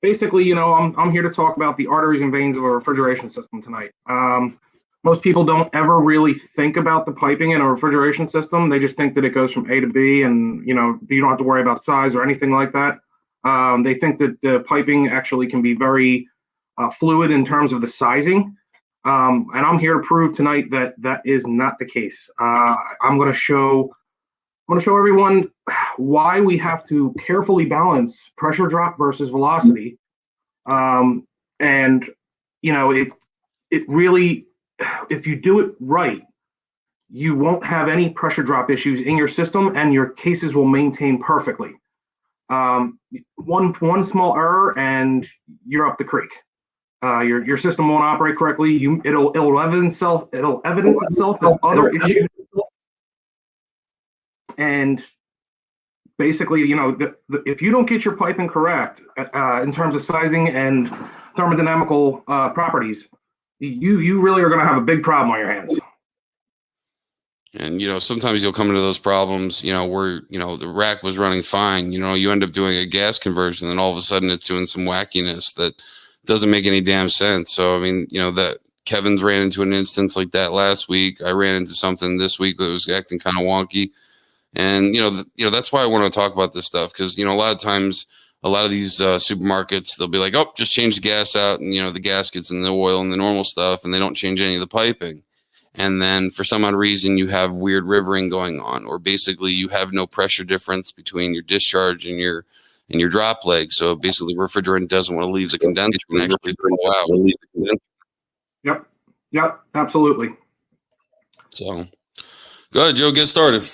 basically, I'm here to talk about the arteries and veins of a refrigeration system tonight. Most people don't ever really think about the piping in a refrigeration system. They just think that it goes from A to B, and you don't have to worry about size or anything like that. They think that the piping actually can be very fluid in terms of the sizing. And I'm here to prove tonight that that is not the case. I'm going to show everyone why we have to carefully balance pressure drop versus velocity. And it really, if you do it right, you won't have any pressure drop issues in your system, and your cases will maintain perfectly. One small error, and you're up the creek. Your system won't operate correctly. It'll evidence itself as other issues, and basically, if you don't get your piping correct in terms of sizing and thermodynamical properties, you really are going to have a big problem on your hands. And, sometimes you'll come into those problems, where, the rack was running fine, you end up doing a gas conversion, and all of a sudden it's doing some wackiness that doesn't make any damn sense. So, I mean, that Kevin's ran into an instance like that last week. I ran into something this week that was acting kind of wonky. And, that's why I want to talk about this stuff, because, a lot of times, a lot of these supermarkets, they'll be like, oh, just change the gas out, and, the gaskets and the oil and the normal stuff, and they don't change any of the piping. And then for some odd reason, you have weird rivering going on, or basically you have no pressure difference between your discharge and your drop leg. So basically, refrigerant doesn't want to leave the condenser and actually flow out. Yep, absolutely. So, go ahead, Joe, get started.